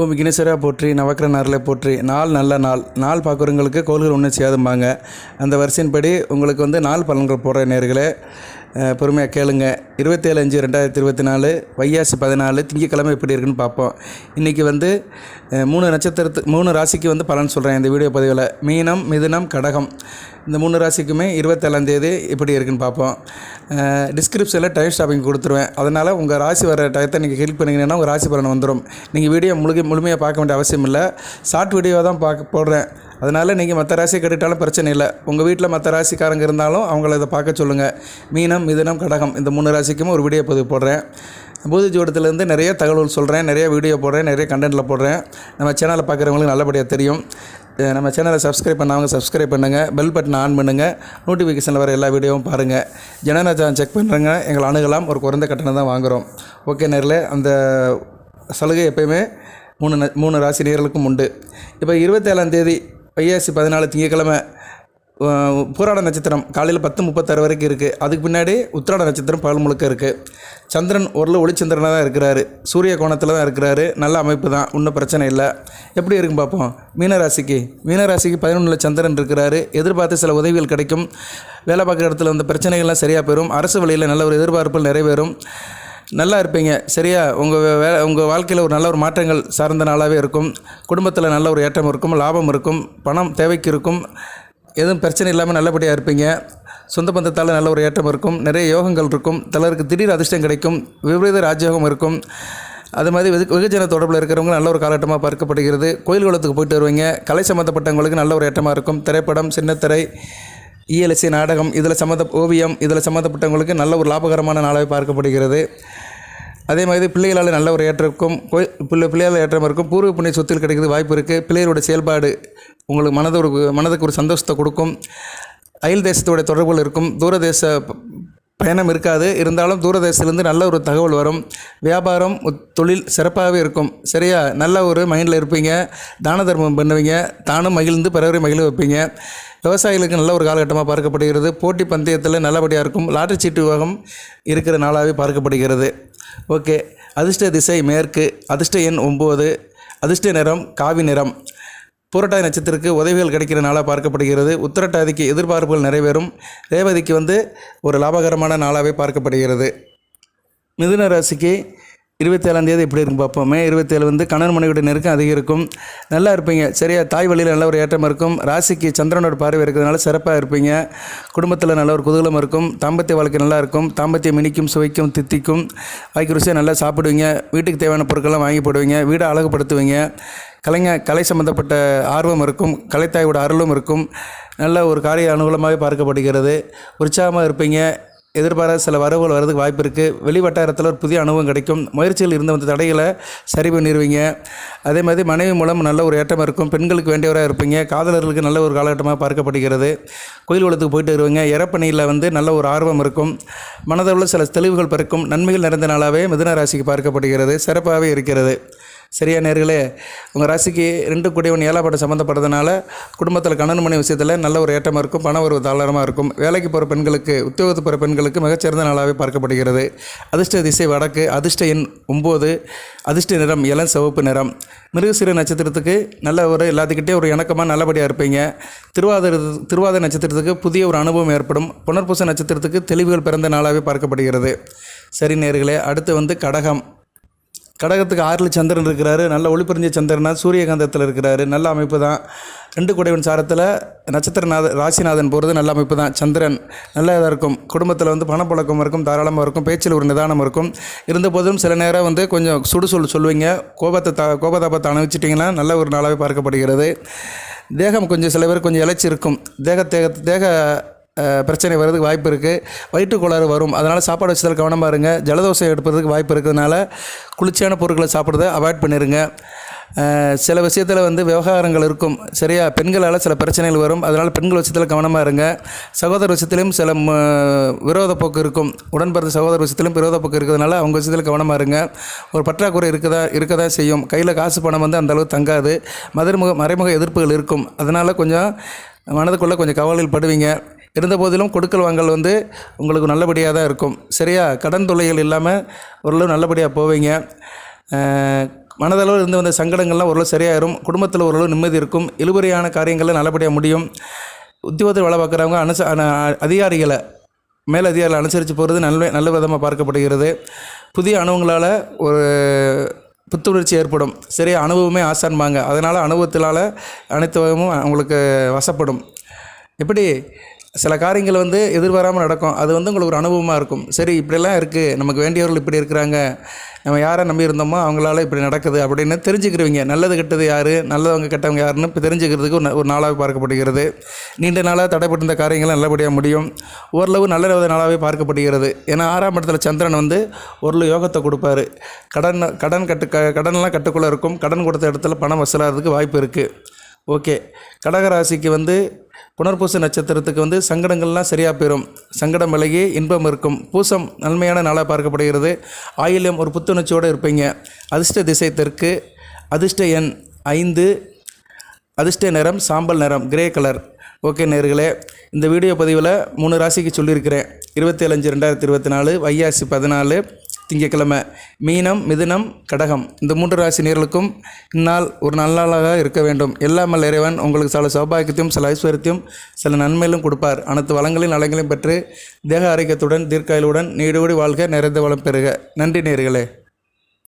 ஓம் விக்னேஸ்வரா போற்றி, நவக்கிரக அருளை போற்றி. நாள் நல்ல நாள். நாள் பார்க்குறவங்களுக்கு கோள்கள் ஒன்றும் செய்யாதும்பாங்க. அந்த வரிசையின்படி உங்களுக்கு நாள் பலன்கள் போடுற நேர்களே பொறுமையாக கேளுங்க. 27/5/2024 வைகாசி 14 திங்கக்கிழமை எப்படி இருக்குன்னு பார்ப்போம். இன்றைக்கி 3 ராசிக்கு பலன் சொல்கிறேன் இந்த வீடியோ பதிவில். மீனம், மிதுனம், கடகம் இந்த 3 ராசிக்குமே 27ஆம் தேதி எப்படி இருக்குன்னு பார்ப்போம். டிஸ்கிரிப்ஷனில் டைம் ஸ்டாப்பிங் கொடுத்துருவேன். அதனால் உங்கள் ராசி வர டயத்தை நீங்கள் கிளிக் பண்ணிங்கன்னா உங்கள் ராசி பலன் வந்துடும். நீங்கள் வீடியோ முழுமையாக பார்க்க வேண்டிய அவசியம் இல்லை. ஷார்ட் வீடியோ தான் போடுறேன். அதனால் நீங்கள் மற்ற ராசியை கேட்டுட்டாலும் பிரச்சனை இல்லை. உங்கள் வீட்டில் மற்ற ராசிக்காரங்க இருந்தாலும் அவங்கள இதை பார்க்க சொல்லுங்கள். மீனம், மிதுனம், கடகம் இந்த 3 ராசிக்கும் ஒரு வீடியோ பதிவு போடுறேன். பூத ஜோடத்துலேருந்து நிறைய தகவல் சொல்கிறேன், நிறைய வீடியோ போடுறேன், நிறைய கண்டென்ட்டில் போடுறேன். நம்ம சேனலை பார்க்குறவங்களுக்கு நல்லபடியாக தெரியும். நம்ம சேனலை சப்ஸ்கிரைப் பண்ணாங்க சப்ஸ்கிரைப் பண்ணுங்கள், பெல் பட்டனை ஆன் பண்ணுங்கள், நோட்டிஃபிகேஷனில் வர எல்லா வீடியோவும் பாருங்கள். ஜனநாயகம் செக் பண்ணுறங்க, எங்களை அணுகலாம். ஒரு குறைந்த கட்டணம் தான் வாங்குகிறோம். ஓகே நேரில் அந்த சலுகை எப்போயுமே 3 ராசி நேர்களுக்கும் உண்டு. இப்போ 27ஆம் தேதி வைகாசி 14 திங்கக்கிழமை பூராட நட்சத்திரம் காலையில் 10:36 வரைக்கும் இருக்குது. அதுக்கு பின்னாடி உத்திராட நட்சத்திரம் பகல் முழுக்க இருக்குது. சந்திரன் ஒளிச்சந்திரனாக தான் இருக்கிறாரு. சூரிய கோணத்தில் தான் இருக்கிறாரு. நல்ல அமைப்பு தான், ஒன்றும் பிரச்சனை இல்லை. எப்படி இருக்குன்னு பார்ப்போம். மீனராசிக்கு 11 சந்திரன் இருக்கிறாரு. எதிர்பார்த்து சில உதவிகள் கிடைக்கும். வேலை பார்க்குற இடத்துல பிரச்சனைகள்லாம் சரியாக போயிடும். அரசு வழியில் நல்ல ஒரு எதிர்பார்ப்புகள் நிறைவேறும். நல்லா இருப்பீங்க. சரியா? உங்கள் வாழ்க்கையில் ஒரு நல்ல ஒரு மாற்றங்கள் சார்ந்த நாளாகவே இருக்கும். குடும்பத்தில் நல்ல ஒரு ஏற்றம் இருக்கும், லாபம் இருக்கும், பணம் தேவைக்கு இருக்கும். எதுவும் பிரச்சனை இல்லாமல் நல்லபடியாக இருப்பீங்க. சொந்த பந்தத்தால் நல்ல ஒரு ஏற்றம் இருக்கும். நிறைய யோகங்கள் இருக்கும். சிலருக்கு திடீர் அதிர்ஷ்டம் கிடைக்கும். விபரீத ராஜயோகம் இருக்கும். அது மாதிரி வெகுஜன தொடர்பில் இருக்கிறவங்க நல்ல ஒரு காலகட்டமாக பார்க்கப்படுகிறது. கோயில் குளத்துக்கு போயிட்டு வருவீங்க. கலை சம்மந்தப்பட்டவங்களுக்கு நல்ல ஒரு ஏற்றமாக இருக்கும். திரைப்படம், சின்னத்திரை, இயலிசை, நாடகம் ஓவியம் இதில் சம்மந்தப்பட்டவங்களுக்கு நல்ல ஒரு லாபகரமான நாளாக பார்க்கப்படுகிறது. அதே மாதிரி பிள்ளைகளால் நல்ல ஒரு ஏற்றம் இருக்கும். பிள்ளைகளால் ஏற்றம் இருக்கும். பூர்வ புண்ணிய சொத்தில் கிடைக்கிறது வாய்ப்பு இருக்குது. பிள்ளைகளோட செயல்பாடு உங்களுக்கு மனதுக்கு ஒரு சந்தோஷத்தை கொடுக்கும். அயல் தேசத்தோட தொடர்புகள் இருக்கும். தூரதேச பயணம் இருக்காது. இருந்தாலும் தூரதேசத்துலேருந்து நல்ல ஒரு தகவல் வரும். வியாபாரம், தொழில் சிறப்பாகவே இருக்கும். சரியா? நல்ல ஒரு மைண்டில் இருப்பீங்க. தான தர்மம் பண்ணுவீங்க. தானும் மகிழ்ந்து பிறரை மகிழ வைப்பீங்க. விவசாயிகளுக்கு நல்ல ஒரு காலகட்டமாக பார்க்கப்படுகிறது. போட்டி பந்தயத்தில் நல்லபடியாக இருக்கும். லாட்டரி சீட்டு விவாகம் இருக்கிற நாளாகவே பார்க்கப்படுகிறது. ஓகே. அதிர்ஷ்ட திசை மேற்கு. அதிர்ஷ்ட எண் 9. அதிர்ஷ்ட நிறம் காவி நிறம். பூரட்டாதி நட்சத்திரத்துக்கு உதவிகள் கிடைக்கிற நாளாக பார்க்கப்படுகிறது. உத்திரட்டாதிக்கு எதிர்பார்ப்புகள் நிறைவேறும். ரேவதிக்கு ஒரு லாபகரமான நாளாகவே பார்க்கப்படுகிறது. மிதுன ராசிக்கு 27ஆம் தேதி எப்படி இருக்கும் பார்ப்போம். மே 27 கணவன் மனைவியோட நெருக்கம் அதிகரிக்கும். நல்லா இருப்பீங்க. சரியா? தாய் வழியில் நல்ல ஒரு ஏற்றம் இருக்கும். ராசிக்கு சந்திரனோட பார்வை இருக்கிறதுனால சிறப்பாக இருப்பீங்க. குடும்பத்தில் நல்ல ஒரு குதூகலம் இருக்கும். தாம்பத்திய வாழ்க்கை நல்லா இருக்கும். தாம்பத்தியம் இனிக்கும், சுவைக்கும், தித்திக்கும். வாய்க்கு ருசியாக நல்லா சாப்பிடுவீங்க. வீட்டுக்கு தேவையான பொருட்கள்லாம் வாங்கி போடுவீங்க. வீடை அழகுபடுத்துவீங்க. கலை சம்மந்தப்பட்ட ஆர்வம் இருக்கும். கலைத்தாயோட அருளும் இருக்கும். நல்ல ஒரு காரிய அனுகூலமாகவே பார்க்கப்படுகிறது. உற்சாகமாக இருப்பீங்க. எதிர்பாராத சில வரவுகள் வரதுக்கு வாய்ப்பு இருக்குது. வெளி வட்டாரத்தில் ஒரு புதிய அனுபவம் கிடைக்கும். முயற்சியில் இருந்த தடைகளை சரி பண்ணிடுவீங்க. அதே மாதிரி மனைவி மூலம் நல்ல ஒரு ஏற்றம் இருக்கும். பெண்களுக்கு வேண்டியவராக இருப்பீங்க. காதலர்களுக்கு நல்ல ஒரு காலகட்டமாக பார்க்கப்படுகிறது. கோயில் குளத்துக்கு போயிட்டு வருவீங்க. இறப்பணியில் நல்ல ஒரு ஆர்வம் இருக்கும். மனதளவில் சில தெளிவுகள் பிறக்கும். நன்மைகள் நிறைந்த நாளாகவே மிதுன ராசிக்கு பார்க்கப்படுகிறது. சிறப்பாகவே இருக்கிறது. சரியா நேர்களே? உங்கள் ராசிக்கு 2 கூடியவன் 7ஆம் படம் சம்மந்தப்படுறதுனால குடும்பத்தில் கணவன் மனைவி விஷயத்தில் நல்ல ஒரு ஏற்றமாக இருக்கும். பண ஒரு தாராளமாக இருக்கும். வேலைக்கு போகிற பெண்களுக்கு, உத்தியோகத்துக்கு போகிற பெண்களுக்கு மிகச்சிறந்த நாளாகவே பார்க்கப்படுகிறது. அதிர்ஷ்ட திசை வடக்கு. அதிர்ஷ்ட எண் 9. அதிர்ஷ்ட நிறம் இளம் சிவப்பு நிறம். மிருகசீர நட்சத்திரத்துக்கு நல்ல ஒரு எல்லாத்துக்கிட்டே ஒரு இணக்கமாக நல்லபடியாக இருப்பீங்க. திருவாதிரை நட்சத்திரத்துக்கு புதிய ஒரு அனுபவம் ஏற்படும். புனர்பூச நட்சத்திரத்துக்கு தெளிவுகள் பிறந்த நாளாகவே பார்க்கப்படுகிறது. சரி நேர்களே, அடுத்து கடகம். கடகத்துக்கு 6 சந்திரன் இருக்கிறாரு. நல்ல ஒளிப்பறிஞ்ச சந்திரனா சூரியகாந்தத்தில் இருக்கிறாரு. நல்ல அமைப்பு தான். 2 குடைவன் சாரத்தில் ராசிநாதன் போகிறது நல்ல அமைப்பு தான். சந்திரன் நல்லா இதாக இருக்கும். குடும்பத்தில் பணப்பழக்கம் இருக்கும், தாராளமாக இருக்கும். பேச்சில் ஒரு நிதானம் இருக்கும். இருந்த போதும் சில நேரம் கொஞ்சம் சொல்லுவீங்க. கோபதாபத்தை அனுபவிச்சிட்டிங்கன்னா நல்ல ஒரு நாளாகவே பார்க்கப்படுகிறது. தேகம் கொஞ்சம் சில பேர் கொஞ்சம் இழைச்சி இருக்கும். தேக பிரச்சனை வர்றதுக்கு வாய்ப்பு இருக்குது. வயிற்று கோளாறு வரும். அதனால் சாப்பாடு வச்சதில் கவனமாக இருங்க. ஜலதோஷம் எடுப்பதுக்கு வாய்ப்பு இருக்கிறதுனால குளிர்ச்சியான பொருட்களை சாப்பிட்றத அவாய்ட் பண்ணிடுங்க. சில விஷயத்தில் விவகாரங்கள் இருக்கும். சரியா? பெண்களால் சில பிரச்சனைகள் வரும். அதனால் பெண்கள் விஷயத்தில் கவனமாக இருங்க. சகோதர விஷயத்திலையும் சில விரோத போக்கு இருக்கும். உடன்பிறந்த சகோதர விஷயத்திலும் விரோத போக்கு இருக்கிறதுனால அவங்க விஷயத்தில் கவனமாக இருங்க. ஒரு பற்றாக்குறை இருக்க தான் செய்யும். கையில் காசு பணம் அந்தளவு தங்காது. மறைமுக எதிர்ப்புகள் இருக்கும். அதனால் கொஞ்சம் மனதுக்குள்ளே கொஞ்சம் கவலையில் படுவீங்க. இருந்த போதிலும் கொடுக்கல் வாங்கல் உங்களுக்கு நல்லபடியாக தான் இருக்கும். சரியா? கடன் தொல்லைகள் இல்லாமல் ஓரளவு நல்லபடியாக போவீங்க. மனதளவில் இருந்து வந்த சங்கடங்கள்லாம் ஓரளவு சரியாயிரும். குடும்பத்தில் ஓரளவு நிம்மதி இருக்கும். இழுபறியான காரியங்களில் நல்லபடியாக முடியும். உத்தியோகத்தில் வேலை பார்க்குறவங்க அதிகாரிகளை மேலதிகாரிகளை அனுசரித்து போகிறது நல்ல விதமாக பார்க்கப்படுகிறது. புதிய அனுபவங்களால் ஒரு புத்துணர்ச்சி ஏற்படும். சரியா, அனுபவமே ஆசான்பாங்க. அதனால் அனுபவத்தினால் அனைத்து வகையும் அவங்களுக்கு வசப்படும். எப்படி சில காரியங்கள் எதிர்பாராமல் நடக்கும். அது உங்களுக்கு ஒரு அனுபவமாக இருக்கும். சரி, இப்படிலாம் இருக்குது, நமக்கு வேண்டியவர்கள் இப்படி இருக்கிறாங்க, நம்ம யாரை நம்பி இருந்தோமோ அவங்களால இப்படி நடக்குது அப்படின்னு தெரிஞ்சுக்கிருவீங்க. நல்லது கெட்டது யார், நல்லவங்க கெட்டவங்க யாருன்னு இப்போ தெரிஞ்சுக்கிறதுக்கு ஒரு நாளாகவே பார்க்கப்படுகிறது. நீண்ட நாளாக தடைப்பட்டிருந்த காரியங்கள் நல்லபடியாக முடியும். ஓரளவு நல்ல நாளாகவே பார்க்கப்படுகிறது. ஏன்னா 6ஆம் இடத்துல சந்திரன் ஓரளவு யோகத்தை கொடுப்பாரு. கடனெல்லாம் கட்டுக்குள்ளே இருக்கும். கடன் கொடுத்த இடத்துல பணம் வசூலாகிறதுக்கு வாய்ப்பு இருக்குது. ஓகே, கடகராசிக்கு புனர்பூச நட்சத்திரத்துக்கு சங்கடங்கள்லாம் சரியாக போயிடும். சங்கடம் விலகி இன்பம் இருக்கும். பூசம் நன்மையான நாளாக பார்க்கப்படுகிறது. ஆயில்யம் ஒரு புத்துணர்ச்சியோடு இருப்பீங்க. அதிர்ஷ்ட திசை தெற்கு. அதிர்ஷ்ட எண் 5. அதிர்ஷ்ட நிறம் சாம்பல் நிறம், கிரே கலர். ஓகே நேயர்களே, இந்த வீடியோ பதிவில் 3 ராசிக்கு சொல்லியிருக்கிறேன். 27/5/2024 வைகாசி 14 திங்கட்கிழமை. மீனம், மிதுனம், கடகம் இந்த 3 ராசி நேயர்களுக்கும் இந்நாள் ஒரு நல்ல நாளாக இருக்க வேண்டும். எல்லாம் இறைவன் உங்களுக்கு சில சௌபாகியத்தையும் சில ஐஸ்வர்யத்தையும் சில நன்மையிலும் கொடுப்பார். அனைத்து வளங்களையும் நலங்களையும் பெற்று தேக ஆரோக்கியத்துடன் தீர்க்காயுடன் நீடோடி வாழ்க, நிறைந்த வளம் பெறுக. நன்றி நேயர்களே.